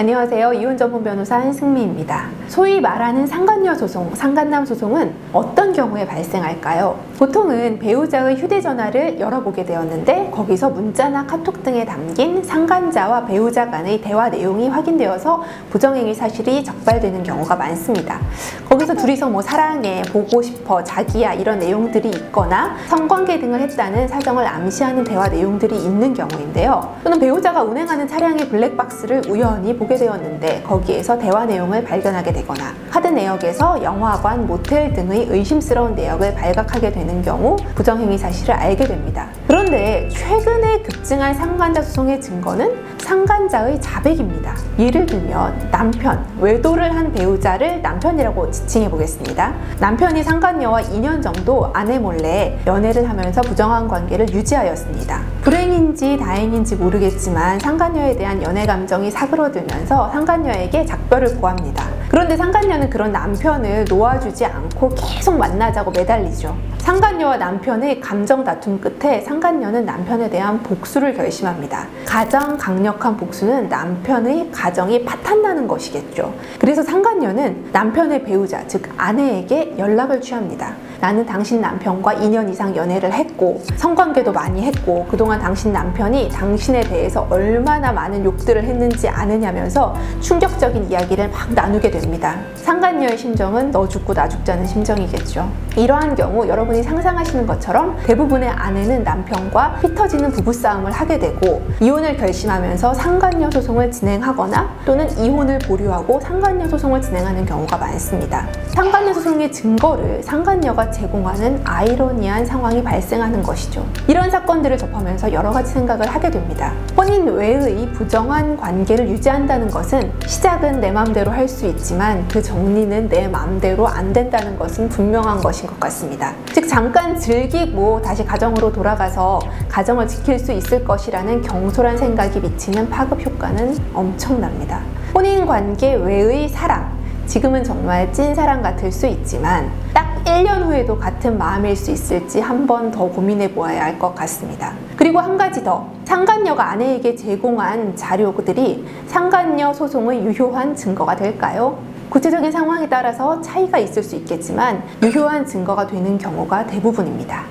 안녕하세요. 이혼 전문 변호사 한승미입니다. 소위 말하는 상간녀 소송, 상간남 소송은 어떤 경우에 발생할까요? 보통은 배우자의 휴대전화를 열어보게 되었는데 거기서 문자나 카톡 등에 담긴 상간자와 배우자 간의 대화 내용이 확인되어서 부정행위 사실이 적발되는 경우가 많습니다. 거기서 둘이서 사랑해, 보고 싶어, 자기야 이런 내용들이 있거나 성관계 등을 했다는 사정을 암시하는 대화 내용들이 있는 경우인데요. 또는 배우자가 운행하는 차량의 블랙박스를 우연히 보게 되었는데 거기에서 대화 내용을 발견하게 되거나 카드 내역에서 영화관, 모텔 등의 의심스러운 내역을 발각하게 되는 경우 부정행위 사실을 알게 됩니다. 그런데 최근에 급증한 상간자 소송의 증거는 상간자의 자백입니다. 예를 들면 남편, 외도를 한 배우자를 남편이라고 지칭해 보겠습니다. 남편이 상간녀와 2년 정도 아내 몰래 연애를 하면서 부정한 관계를 유지하였습니다. 불행인지 다행인지 모르겠지만 상간녀에 대한 연애 감정이 사그러들면서 상간녀에게 작별을 고합니다. 그런데 상간녀는 그런 남편을 놓아주지 않고 계속 만나자고 매달리죠. 상간녀와 남편의 감정 다툼 끝에 상간녀는 남편에 대한 복수를 결심합니다. 가장 강력한 복수는 남편의 가정이 파탄나는 것이겠죠. 그래서 상간녀는 남편의 배우자, 즉 아내에게 연락을 취합니다. 나는 당신 남편과 2년 이상 연애를 했고 성관계도 많이 했고 그동안 당신 남편이 당신에 대해서 얼마나 많은 욕들을 했는지 아느냐면서 충격적인 이야기를 막 나누게 됩니다. 상간녀의 심정은 너 죽고 나 죽자는 심정이겠죠. 이러한 경우 여러분이 상상하시는 것처럼 대부분의 아내는 남편과 피 터지는 부부싸움을 하게 되고 이혼을 결심하면서 상간녀 소송을 진행하거나 또는 이혼을 보류하고 상간녀 소송을 진행하는 경우가 많습니다. 상간녀 소송의 증거를 상간녀가 제공하는 아이러니한 상황이 발생하는 것이죠. 이런 사건들을 접하면서 여러 가지 생각을 하게 됩니다. 혼인 외의 부정한 관계를 유지한다는 것은 시작은 내 마음대로 할 수 있지만 그 정리는 내 마음대로 안 된다는 것은 분명한 것인 것 같습니다. 즉 잠깐 즐기고 다시 가정으로 돌아가서 가정을 지킬 수 있을 것이라는 경솔한 생각이 미치는 파급 효과는 엄청납니다. 혼인 관계 외의 사랑, 지금은 정말 찐사랑 같을 수 있지만 딱 1년 후에도 같은 마음일 수 있을지 한 번 더 고민해 보아야 할 것 같습니다. 그리고 한 가지 더, 상간녀가 아내에게 제공한 자료들이 상간녀 소송의 유효한 증거가 될까요? 구체적인 상황에 따라서 차이가 있을 수 있겠지만 유효한 증거가 되는 경우가 대부분입니다.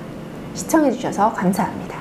시청해 주셔서 감사합니다.